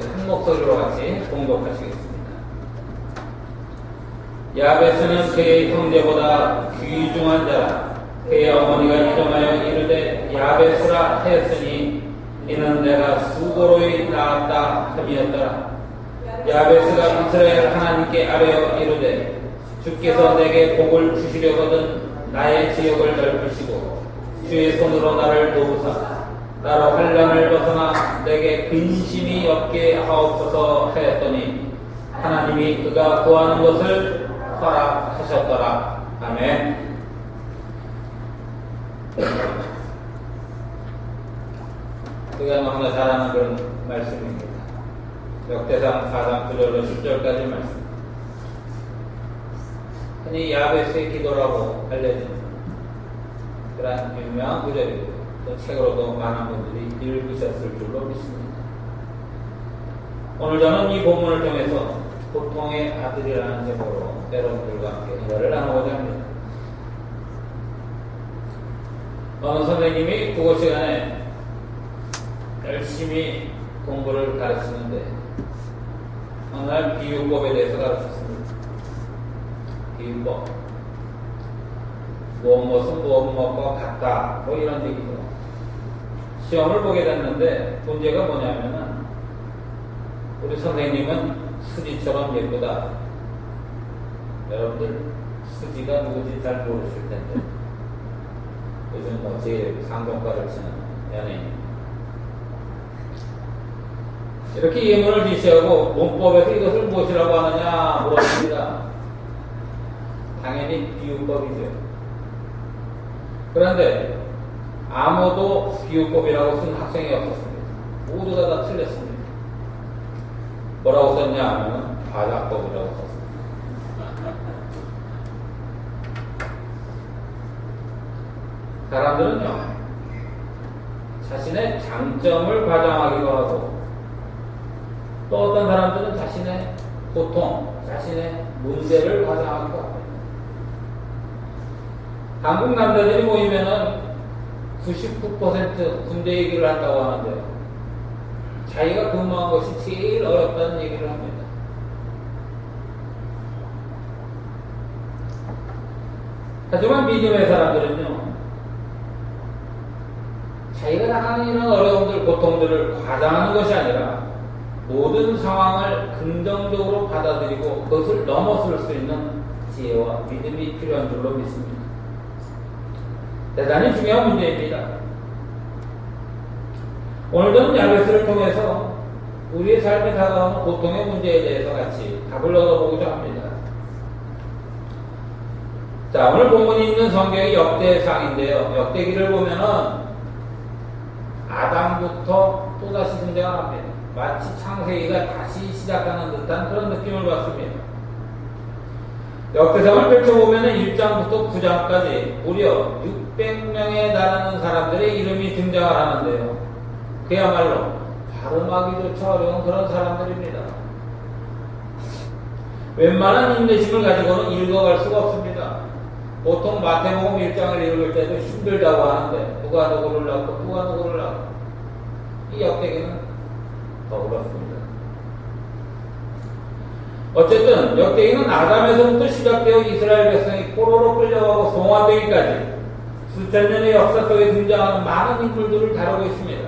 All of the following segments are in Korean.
한 목소리로 같이 공독하시겠습니다. 야베스는 그의 형제보다 귀중한 자라. 그의 어머니가 일어나여 이르되 야베스라 하였으니 이는 내가 수고로이 낳았다 함이었더라. 야베스가 이스라엘 하나님께 아뢰어 이르되 주께서 내게 복을 주시려거든 나의 지역을 넓히시고 주의 손으로 나를 도우사 나로 환난을 벗어나 내게 근심이 없게 하옵소서 하였더니 하나님이 그가 구하는 것을 허락하셨더라. 아멘. 그야말로 잘 아는 그런 말씀입니다. 역대상 4장 9절로 10절까지 말씀. 흔히 야베스의 기도라고 알려진 그런 유명한 구절이고 또 책으로도 많은 분들이 읽으셨을 줄로 믿습니다. 오늘 저는 이 본문을 통해서 보통의 아들이라는 제목으로 여러분들과 함께 이야기를 나누고자 합니다. 어느 선생님이 국어 시간에 열심히 공부를 가르치는데 어느 날 비유법에 대해서 가르쳤습니다. 비유법. 무엇은 무엇과 같다. 뭐 이런 얘기죠. 시험을 보게 됐는데 문제가 뭐냐면은 우리 선생님은 수지처럼 예쁘다. 여러분들 수지가 누구지 잘 모르실 텐데 요즘 뭐 제일 상종가를 치는 연예인. 이렇게 예문을 제시하고 문법에서 이것을 무엇이라고 하느냐 물었습니다. 당연히 비유법이죠. 그런데 아무도 비유법이라고 쓴 학생이 없었습니다. 모두가 다 틀렸습니다. 뭐라고 썼냐 하면 과자법이라고 썼습니다. 사람들은요 자신의 장점을 과장하기도 하고 또 어떤 사람들은 자신의 고통, 자신의 문제를 과장하기도 합니다. 한국 남자들이 모이면은 99% 군대 얘기를 한다고 하는데요. 자기가 근무한 것이 제일 어렵다는 얘기를 합니다. 하지만 믿음의 사람들은요, 자기가 당하는 이런 어려움들, 고통들을 과장하는 것이 아니라 모든 상황을 긍정적으로 받아들이고 그것을 넘어설 수 있는 지혜와 믿음이 필요한 줄로 믿습니다. 대단히 중요한 문제입니다. 오늘도 야베스를 통해서 우리의 삶에 다가오는 고통의 문제에 대해서 같이 답을 얻어보고자 합니다. 자, 오늘 본문이 있는 성경이 역대상인데요. 역대기를 보면은 아담부터 또다시 등장합니다. 마치 창세기가 다시 시작하는 듯한 그런 느낌을 받습니다. 역대상을 펼쳐보면 1장부터 9장까지 무려 600명에 달하는 사람들의 이름이 등장을 하는데요. 그야말로 발음하기조차 어려운 그런 사람들입니다. 웬만한 인내심을 가지고는 읽어갈 수가 없습니다. 보통 마태복음 1장을 읽을 때도 힘들다고 하는데 누가 누구를 낳고 누가 누구를 낳고 이 역대기는 더 그렇습니다. 어쨌든 역대기는 아담에서부터 시작되어 이스라엘 백성이 포로로 끌려가고 송환되기까지 수천 년의 역사 속에 등장하는 많은 인물들을 다루고 있습니다.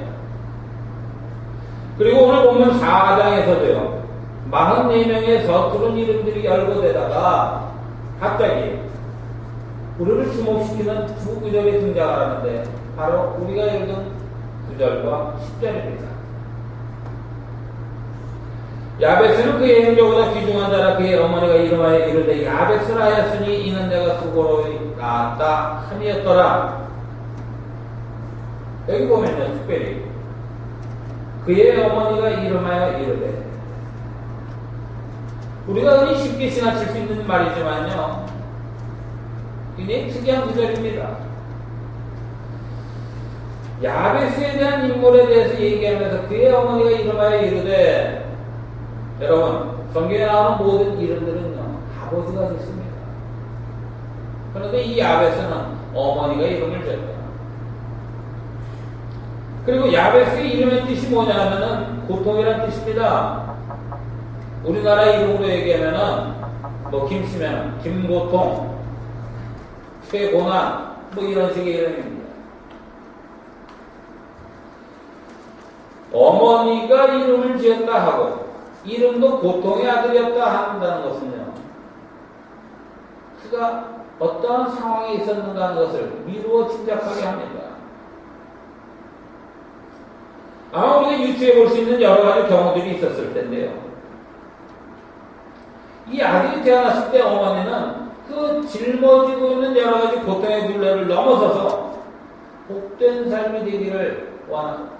그리고 오늘 보면 4장에서도요 44명의 서투른 이름들이 열거되다가 갑자기 우리를 주목시키는 두 구절이 등장을 하는데 바로 우리가 읽은 9절과 10절입니다. 야베스는 그의 형제보다 귀중한 자라. 그의 어머니가 이름하여 이르되 야베스라 하였으니 이는 내가 수고로 낳았다 함이었더라. 여기 보면요 특별히 그의 어머니가 이름하여 이르되, 우리가 흔히 쉽게 지나칠 수 있는 말이지만요 굉장히 특이한 구절입니다. 야베스에 대한 인물에 대해서 얘기하면서 그의 어머니가 이름하여 이르되, 여러분 성경에 나오는 모든 이름들은요 아버지가 있습니다. 그런데 이 야베스는 어머니가 이름을 줬다. 그리고 야베스의 이름의 뜻이 뭐냐면은 고통이란 뜻입니다. 우리나라 이름으로 얘기하면은 뭐 김씨면 김고통, 최고난 뭐 이런 식의 이름입니다. 어머니가 이름을 지었다 하고 이름도 고통의 아들이었다 한다는 것은요, 그가 어떠한 상황에 있었는가 하는 것을 미루어 짐작하게 합니다. 아마 우리가 유추해 볼 수 있는 여러 가지 경우들이 있었을 텐데요. 이 아들이 태어났을 때 어머니는 그 짊어지고 있는 여러 가지 고통의 굴레를 넘어서서 복된 삶이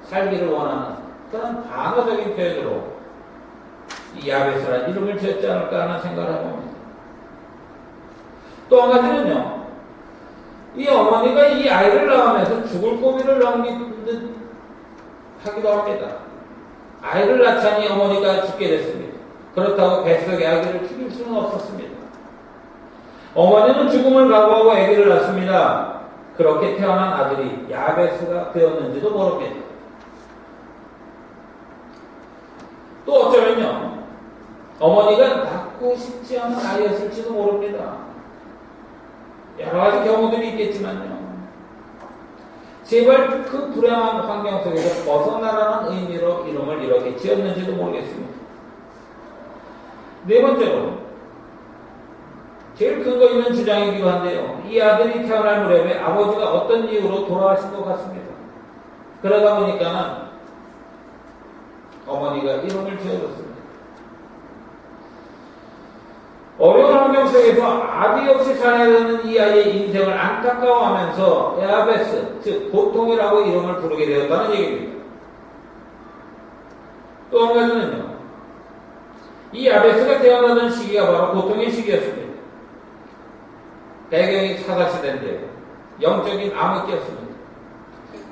살기를 원하는 그런 반어적인 표현으로 이 야베스라는 이름을 지었지 않을까 하는 생각을 해봅니다. 또 한 가지는요, 이 어머니가 이 아이를 낳으면서 죽을 고비를 넘긴 듯 하기도 합니다. 아이를 낳자니 어머니가 죽게 됐습니다. 그렇다고 뱃속의 아기를 죽일 수는 없었습니다. 어머니는 죽음을 각오하고 아기를 낳습니다. 그렇게 태어난 아들이 야베스가 되었는지도 모릅니다. 또 어쩌면요, 어머니가 낳고 싶지 않은 아이였을지도 모릅니다. 여러 가지 경우들이 있겠지만요, 제발 그 불행한 환경 속에서 벗어나라는 의미로 이름을 이렇게 지었는지도 모르겠습니다. 네 번째로, 제일 근거 있는 주장이기도 한데요, 이 아들이 태어날 무렵에 아버지가 어떤 이유로 돌아가신 것 같습니다. 그러다 보니까는 어머니가 이름을 지어줬습니다. 어려운 환경 속에서 아비 없이 살아야 되는 이 아이의 인생을 안타까워하면서 야베스, 즉 고통이라고 이름을 부르게 되었다는 얘기입니다. 또 한 가지는요, 이 야베스가 태어나던 시기가 바로 고통의 시기였습니다. 배경이 사사시대인데요, 영적인 암흑기였습니다.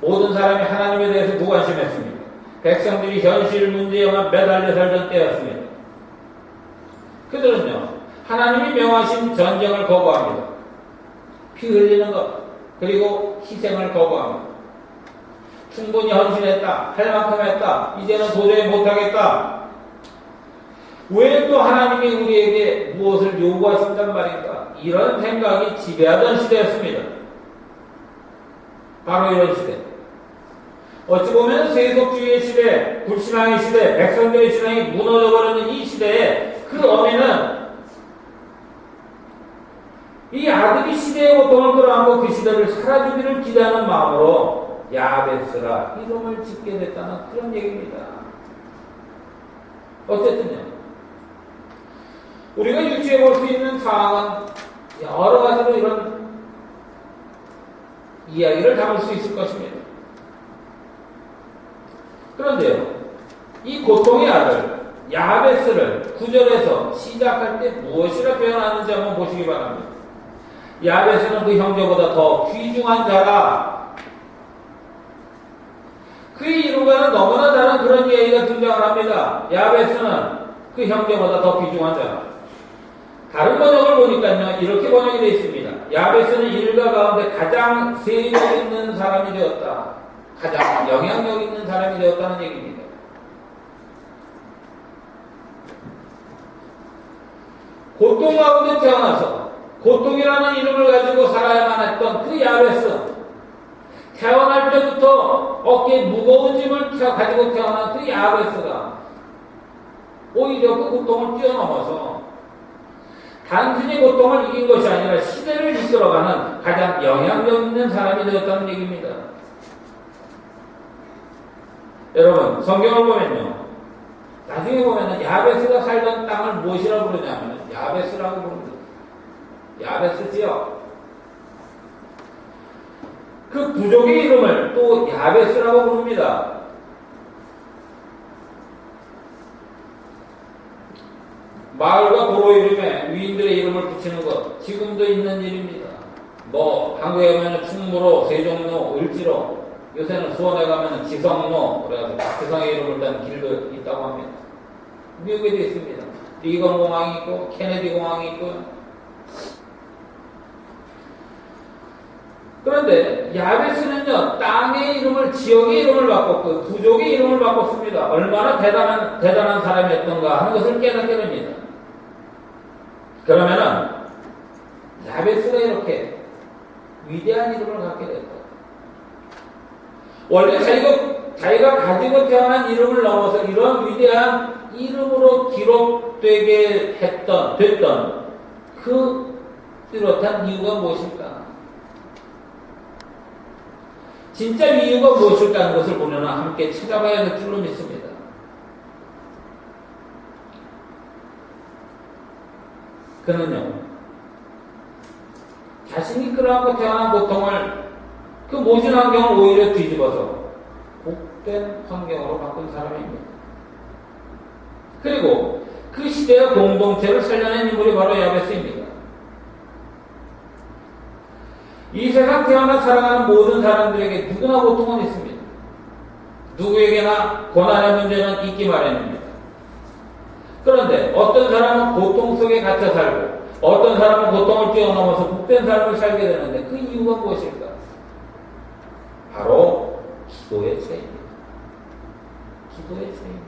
모든 사람이 하나님에 대해서 무관심했습니다. 백성들이 현실 문제에만 매달려 살던 때였습니다. 그들은요, 하나님이 명하신 전쟁을 거부합니다. 피 흘리는 것, 그리고 희생을 거부합니다. 충분히 헌신했다, 할 만큼 했다, 이제는 도저히 못하겠다. 왜 또 하나님이 우리에게 무엇을 요구하신단 말인가? 이런 생각이 지배하던 시대였습니다. 바로 이런 시대. 어찌 보면 세속주의의 시대, 불신앙의 시대, 백성들의 신앙이 무너져버리는 이 시대에 그 어미는 이 아들이 시대의 고통을 끌어안고 그 시대를 살아주기를 기대하는 마음으로 야베스라 이름을 짓게 됐다는 그런 얘기입니다. 어쨌든요, 우리가 유추해 볼 수 있는 상황은 여러 가지로 이런 이야기를 담을 수 있을 것입니다. 그런데요, 이 고통의 아들 야베스를 구절에서 시작할 때 무엇이라 표현하는지 한번 보시기 바랍니다. 야베스는 그 형제보다 더 귀중한 자라. 그의 이름과는 너무나 다른 그런 이야기가 등장을 합니다. 야베스는 그 형제보다 더 귀중한 자라. 다른 번역을 보니까요, 이렇게 번역이 되어 있습니다. 야베스는 일가 가운데 가장 세력 있는 사람이 되었다. 가장 영향력 있는 사람이 되었다는 얘기입니다. 고통 가운데 태어나서 고통이라는 이름을 가지고 살아야만 했던 그 야베스, 태어날 때부터 어깨에 무거운 짐을 가지고 태어난 그 야베스가 오히려 그 고통을 뛰어넘어서 단순히 고통을 이긴 것이 아니라 시대를 이끌어가는 가장 영향력 있는 사람이 되었다는 얘기입니다. 여러분, 성경을 보면요, 나중에 보면은 야베스가 살던 땅을 무엇이라고 부르냐면 야베스라고 부릅니다. 야베스 지역. 그 부족의 이름을 또 야베스라고 부릅니다. 마을과 도로 이름에 위인들의 이름을 붙이는 것, 지금도 있는 일입니다. 뭐 한국에 가면 충무로, 세종로, 을지로, 요새는 수원에 가면 지성로, 그래가지고 박지성의 이름을 딴 길도 있다고 합니다. 미국에도 있습니다. 리건 공항이 있고 케네디 공항이 있고. 그런데 그런데 야베스는요, 땅의 이름을, 지역의 이름을 바꿨고 부족의 이름을 바꿨습니다. 얼마나 대단한 사람이었던가 하는 것을 깨닫게 됩니다. 그러면은 야베스가 이렇게 위대한 이름을 갖게 됐다. 원래 자기가 가지고 태어난 이름을 넘어서 이런 위대한 이름으로 기록되게 됐던 그 뚜렷한 이유가 무엇일까? 진짜 이유가 무엇일까 하는 것을 보면 함께 찾아봐야 할 줄로 믿습니다. 그는요, 자신이 끌어안고 태어난 고통을, 그 모진 환경을 오히려 뒤집어서 복된 환경으로 바꾼 사람입니다. 그리고 그 시대의 공동체를 살려낸 인물이 바로 야베스입니다. 이 세상 태어나 살아가는 모든 사람들에게 누구나 고통은 있습니다. 누구에게나 고난의 문제는 있기 마련입니다. 그런데 어떤 사람은 고통 속에 갇혀 살고 어떤 사람은 고통을 뛰어넘어서 복된 삶을 살게 되는데 그 이유가 무엇일까? 바로 기도의 차이입니다. 기도의 차이입니다.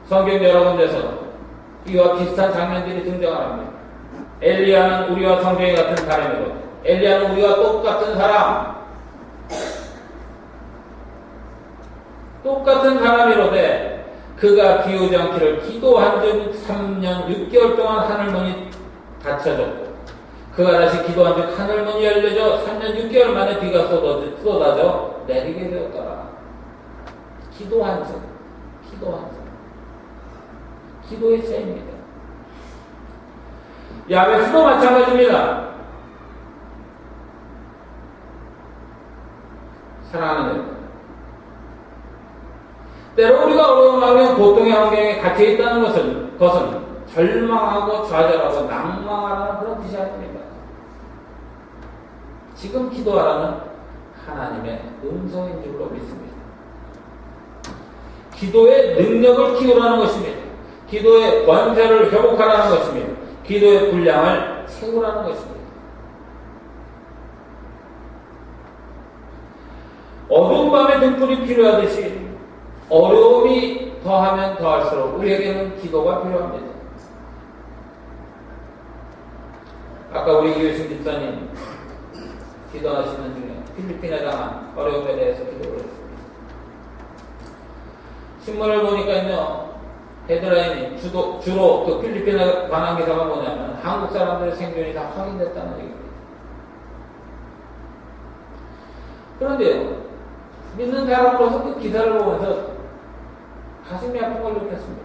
성경 여러 군데서 이와 비슷한 장면들이 등장합니다. 엘리야는 우리와 성경이 같은 사람이고, 엘리야는 우리와 똑같은 사람이로되 그가 비오지 않기를 기도한 즉 3년 6개월 동안 하늘문이 닫혀졌고, 그가 다시 기도한 즉 하늘문이 열려져 3년 6개월 만에 비가 쏟아져 내리게 되었더라. 기도한 즉 기도의 차이입니다. 야베스도 마찬가지입니다. 사랑하는 여러분, 때로 우리가 어려운 환경, 고통의 환경에 갇혀 있다는 것은 절망하고 좌절하고 낭망하라는 그런 뜻이 아닙니다. 지금 기도하라는 하나님의 음성인 줄로 믿습니다. 기도의 능력을 키우라는 것입니다. 기도의 권세를 회복하라는 것입니다. 기도의 분량을 채우라는 것입니다. 어두운 밤에 등불이 필요하듯이 어려움이 더하면 더할수록 우리에게는 기도가 필요합니다. 아까 우리 이효신 집사님 기도하시는 중에 필리핀에 당한 어려움에 대해서 기도를 했습니다. 신문을 보니까요, 헤드라인이 주로 그 필리핀에 관한 기사가 뭐냐면 한국 사람들의 생존이 다 확인됐다는 얘기입니다. 그런데요, 믿는 사람으로서 그 기사를 보면서 가슴이 아픈 걸 느꼈습니다.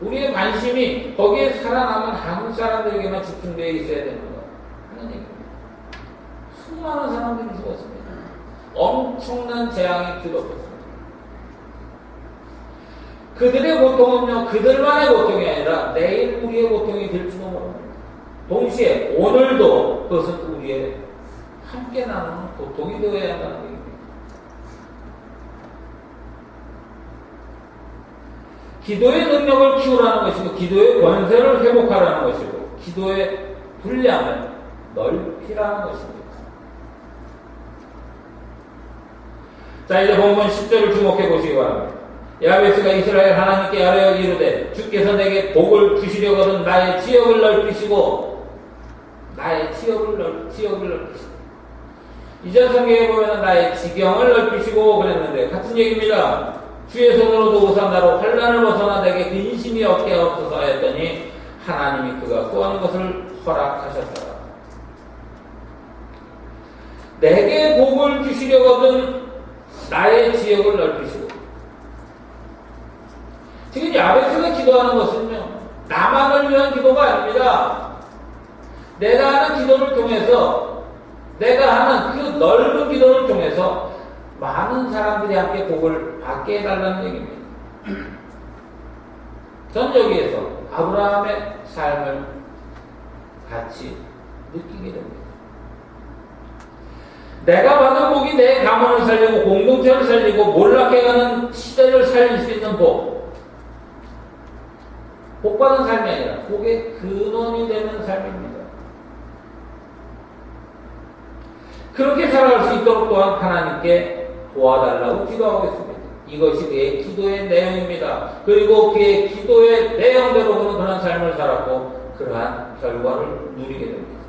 우리의 관심이 거기에 살아남은 한국 사람들에게만 집중되어 있어야 되는 것 하는 얘기입니다. 수많은 사람들이 죽었습니다. 엄청난 재앙이 뒤덮였습니다. 그들의 고통은요, 그들만의 고통이 아니라 내일 우리의 고통이 될지도 모릅니다. 동시에 오늘도 그것은 우리의 함께 나누는 고통이 되어야 한다는 얘기입니다. 기도의 능력을 키우라는 것이고, 기도의 권세를 회복하라는 것이고, 기도의 분량을 넓히라는 것입니다. 자, 이제 본문 10절을 주목해 보시기 바랍니다. 야베스가 이스라엘 하나님께 아뢰어 이르되 주께서 내게 복을 주시려거든 나의 지역을 넓히시고 이전 성경에 보면 나의 지경을 넓히시고 그랬는데 같은 얘기입니다. 주의 손으로 도우사 나로 환난을 벗어나 내게 근심이 없게 하옵소서 하였더니 하나님이 그가 구하는 것을 허락하셨더라. 내게 복을 주시려거든 나의 지역을 넓히시고, 지금 야베스가 기도하는 것은요, 나만을 위한 기도가 아닙니다. 내가 하는 기도를 통해서, 내가 하는 그 넓은 기도를 통해서 많은 사람들이 함께 복을 받게 해달라는 얘기입니다. 전 여기에서 아브라함의 삶을 같이 느끼게 됩니다. 내가 받은 복이 내 가문을 살리고 공동체를 살리고 몰락해가는 시대를 살릴 수 있는 복, 복받은 삶이 아니라 복의 근원이 되는 삶입니다. 그렇게 살아갈 수 있도록 또한 하나님께 도와달라고 기도하고 있습니다. 이것이 그의 기도의 내용입니다. 그리고 그의 기도의 내용대로 그는 그런 삶을 살았고 그러한 결과를 누리게 됩니다.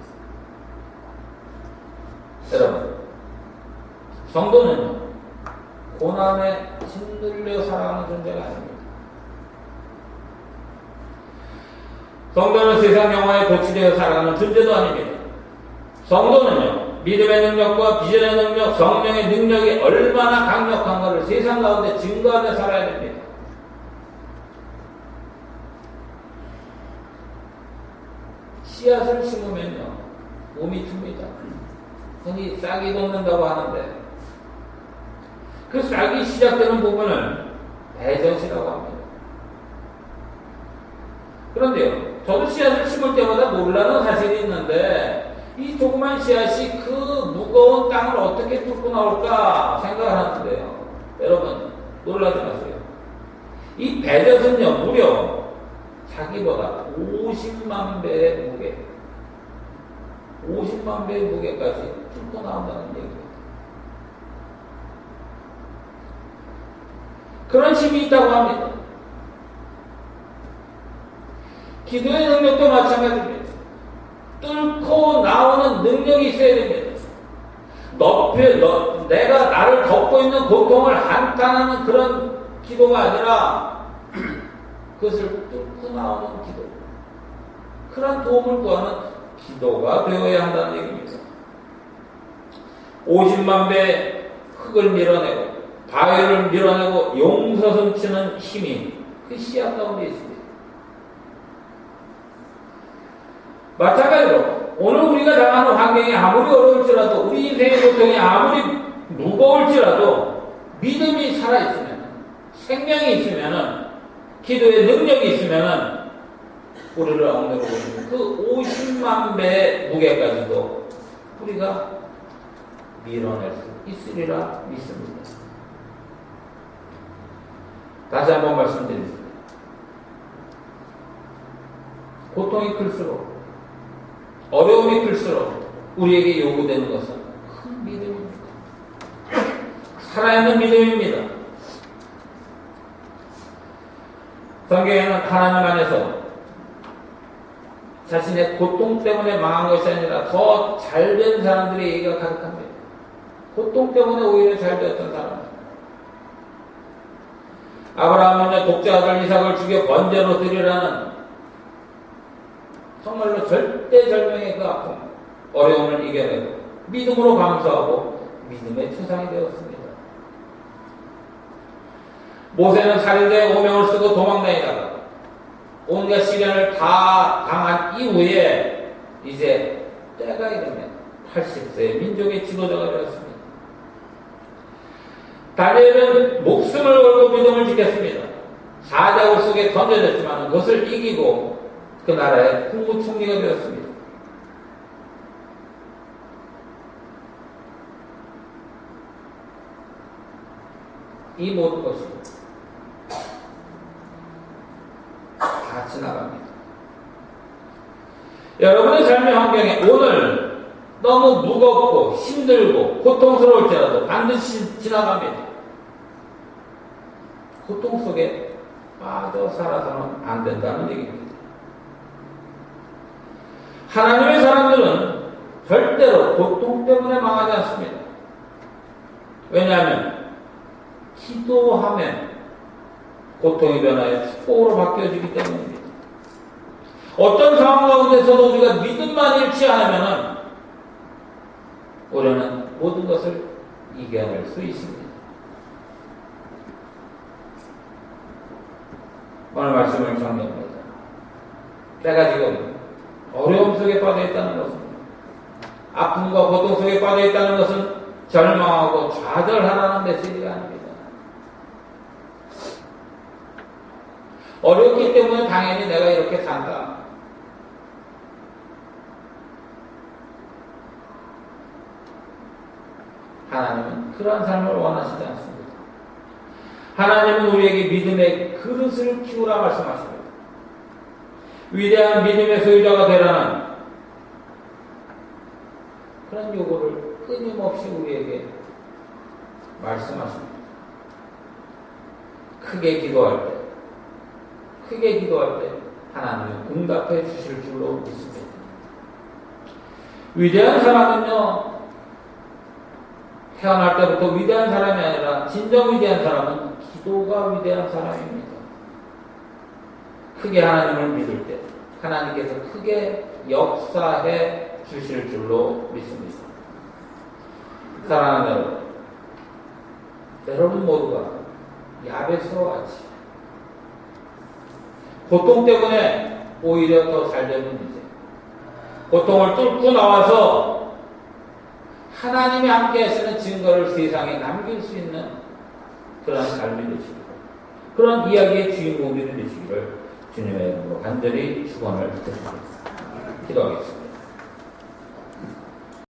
여러분, 성도는 고난에 짓눌려 살아가는 존재가 아닙니다. 성도는 세상 영화에 도취되어 살아가는 존재도 아닙니다. 성도는요, 믿음의 능력과 비전의 능력, 성령의 능력이 얼마나 강력한가를 세상 가운데 증거하며 살아야 됩니다. 씨앗을 심으면요, 몸이 틉니다. 흔히 싹이 돋는다고 하는데 그 싹이 시작되는 부분을 배젖이라고 합니다. 그런데요, 저도 씨앗을 심을 때마다 놀라는 사실이 있는데 이 조그만 씨앗이 그 무거운 땅을 어떻게 뚫고 나올까 생각을 하는데요. 여러분, 놀라지 마세요. 이 배젖은요, 무려 자기보다 50만 배의 무게, 50만 배의 무게까지 뚫고 나온다는 얘기입니다. 그런 힘이 있다고 합니다. 기도의 능력도 마찬가지입니다. 뚫고 나오는 능력이 있어야 됩니다. 내가 나를 덮고 있는 고통을 한탄하는 그런 기도가 아니라 그것을 뚫고 나오는 기도. 그런 도움을 구하는 기도가 되어야 한다는 얘기입니다. 50만 배 흙을 밀어내고 바위를 밀어내고 용서선 치는 힘이 그 씨앗 가운데 있습니다. 마찬가지로 오늘 우리가 당하는 환경이 아무리 어려울지라도 우리 인생의 고통이 아무리 무거울지라도 믿음이 살아있으면, 생명이 있으면, 기도의 능력이 있으면 우리를 엉내고 있는 그 50만 배의 무게까지도 우리가 밀어낼 수 있으리라 믿습니다. 다시 한번 말씀드립니다. 고통이 클수록, 어려움이 클수록 우리에게 요구되는 것은 큰 믿음입니다. 살아있는 믿음입니다. 성경에는 하나님 안에서 자신의 고통 때문에 망한 것이 아니라 더 잘된 사람들의 얘기가 가득합니다. 고통 때문에 오히려 잘되었던 사람들. 아브라함은요, 독자 아들 이삭을 죽여 번제로 드리라는 정말로 절대절명의 그 아픔, 어려움을 이겨내고 믿음으로 감수하고 믿음의 초상이 되었습니다. 모세는 살인자의 오명을 쓰고 도망다니다가 온갖 시련을 다 당한 이후에 이제 때가 이르면 80세의 민족의 지도자가 되었습니다. 다니엘은 목숨을 걸고 믿음을 지켰습니다. 사자굴 속에 던져졌지만 그것을 이기고 그 나라의 국무총리가 되었습니다. 이 모든 것이 다 지나갑니다. 여러분의 삶의 환경에 오늘 너무 무겁고 힘들고 고통스러울지라도 반드시 지나갑니다. 고통 속에 빠져 살아서는 안 된다는 얘기입니다. 하나님의 사람들은 절대로 고통 때문에 망하지 않습니다. 왜냐하면 기도하면 고통이 변하여 축복으로 바뀌어지기 때문입니다. 어떤 상황 가운데서도 우리가 믿음만 잃지 않으면 우리는 모든 것을 이겨낼 수 있습니다. 오늘 말씀을 정리합니다. 내가 지금 어려움 속에 빠져 있다는 것은, 아픔과 고통 속에 빠져 있다는 것은 절망하고 좌절하라는 메시지가 아닙니다. 어렵기 때문에 당연히 내가 이렇게 산다. 하나님은 그러한 삶을 원하시지 않습니다. 하나님은 우리에게 믿음의 그릇을 키우라 말씀하십니다. 위대한 믿음의 소유자가 되라는 그런 요구를 끊임없이 우리에게 말씀하십니다. 크게 기도할 때 하나님은 응답해 주실 줄로 믿습니다. 위대한 사람은요, 태어날 때부터 위대한 사람이 아니라 진정 위대한 사람은 기도가 위대한 사람입니다. 크게 하나님을 믿을 때 하나님께서 크게 역사해 주실 줄로 믿습니다. 사랑하는 여러분 모두가 야베스와 같이 고통 때문에 오히려 더 잘 되는 이제 고통을 뚫고 나와서 하나님이 함께 하시는 증거를 세상에 남길 수 있는 그런 삶이 되시고 그런 이야기의 주인공들이 되시기를 주님의 이름으로 간절히 축원을 드립니다. 기도하겠습니다.